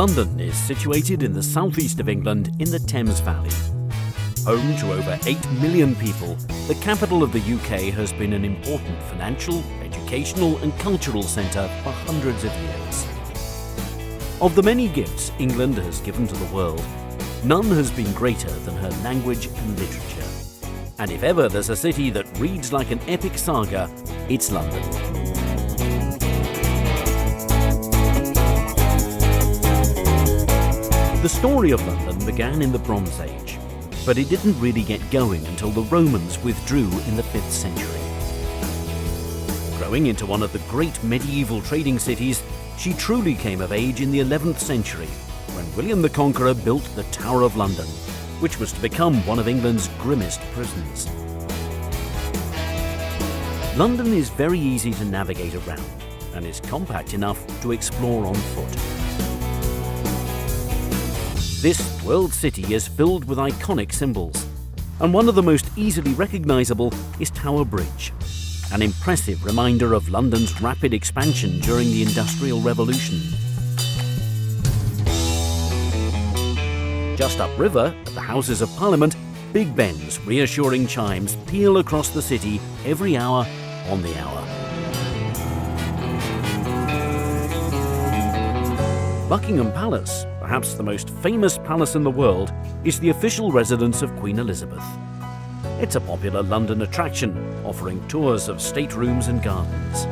London is situated in the southeast of England in the Thames Valley. Home to over 8 million people, the capital of the UK has been an important financial, educational and cultural centre for hundreds of years. Of the many gifts England has given to the world, none has been greater than her language and literature. And if ever there's a city that reads like an epic saga, it's London. The story of London began in the Bronze Age, but it didn't really get going until the Romans withdrew in the 5th century. Growing into one of the great medieval trading cities, she truly came of age in the 11th century, when William the Conqueror built the Tower of London, which was to become one of England's grimmest prisons. London is very easy to navigate around, and is compact enough to explore on foot. This world city is filled with iconic symbols, and one of the most easily recognisable is Tower Bridge, an impressive reminder of London's rapid expansion during the Industrial Revolution. Just upriver, at the Houses of Parliament, Big Ben's reassuring chimes peal across the city every hour on the hour. Buckingham Palace, perhaps the most famous palace in the world, is the official residence of Queen Elizabeth. It's a popular London attraction, offering tours of staterooms and gardens.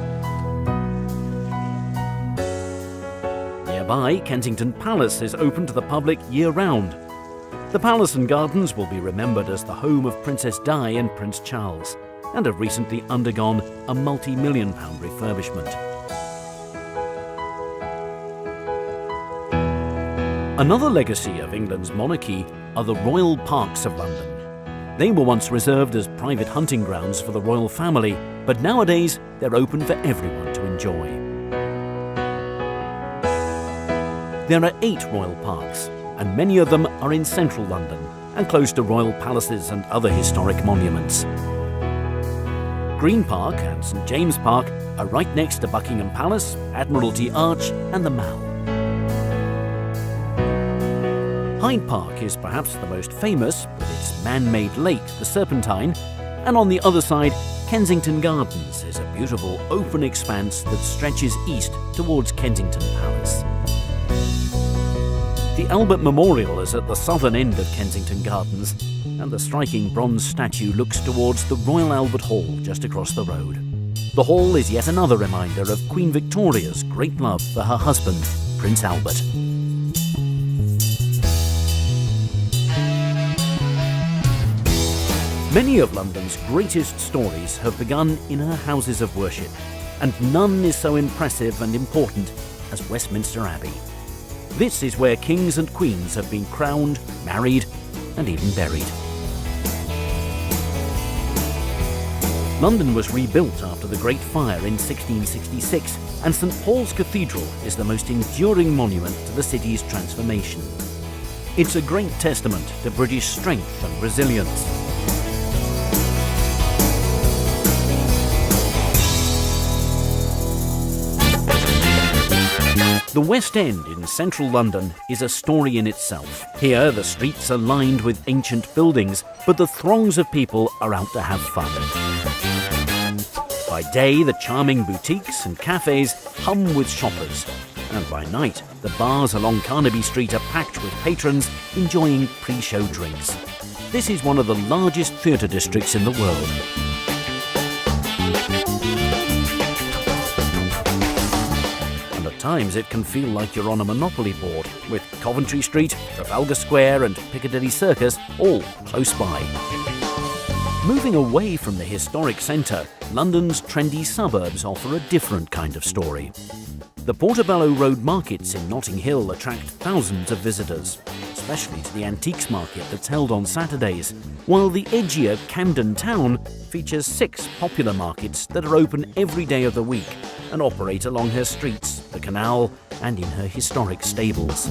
Nearby, Kensington Palace is open to the public year-round. The palace and gardens will be remembered as the home of Princess Di and Prince Charles, and have recently undergone a multi-million-pound refurbishment. Another legacy of England's monarchy are the Royal Parks of London. They were once reserved as private hunting grounds for the royal family, but nowadays they're open for everyone to enjoy. There are 8 royal parks, and many of them are in central London and close to royal palaces and other historic monuments. Green Park and St James Park are right next to Buckingham Palace, Admiralty Arch and the Mall. Hyde Park is perhaps the most famous, with its man-made lake, the Serpentine, and on the other side, Kensington Gardens is a beautiful open expanse that stretches east towards Kensington Palace. The Albert Memorial is at the southern end of Kensington Gardens, and the striking bronze statue looks towards the Royal Albert Hall just across the road. The hall is yet another reminder of Queen Victoria's great love for her husband, Prince Albert. Many of London's greatest stories have begun in her houses of worship, and none is so impressive and important as Westminster Abbey. This is where kings and queens have been crowned, married, and even buried. London was rebuilt after the Great Fire in 1666, and St Paul's Cathedral is the most enduring monument to the city's transformation. It's a great testament to British strength and resilience. The West End in central London is a story in itself. Here, the streets are lined with ancient buildings, but the throngs of people are out to have fun. By day, the charming boutiques and cafes hum with shoppers, and by night, the bars along Carnaby Street are packed with patrons enjoying pre-show drinks. This is one of the largest theatre districts in the world. At times it can feel like you're on a Monopoly board, with Coventry Street, Trafalgar Square and Piccadilly Circus all close by. Moving away from the historic centre, London's trendy suburbs offer a different kind of story. The Portobello Road markets in Notting Hill attract thousands of visitors, especially to the antiques market that's held on Saturdays, while the edgier Camden Town features 6 popular markets that are open every day of the week and operate along her streets, the canal, and in her historic stables.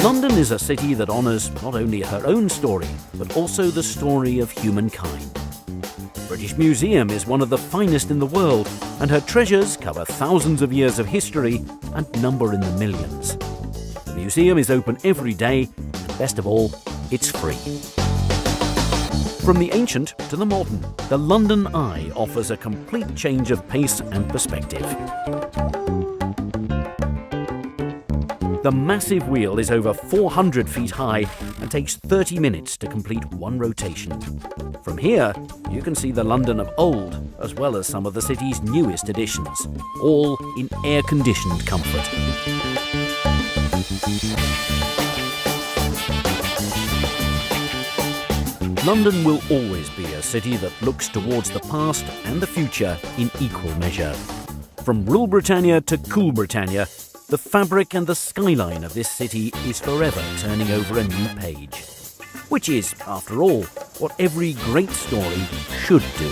London is a city that honours not only her own story, but also the story of humankind. British Museum is one of the finest in the world, and her treasures cover thousands of years of history and number in the millions. The museum is open every day, and best of all, it's free. From the ancient to the modern, the London Eye offers a complete change of pace and perspective. The massive wheel is over 400 feet high and takes 30 minutes to complete one rotation. From here, you can see the London of old, as well as some of the city's newest additions, all in air-conditioned comfort. London will always be a city that looks towards the past and the future in equal measure. From Rule Britannia to Cool Britannia, the fabric and the skyline of this city is forever turning over a new page. Which is, after all, what every great story should do.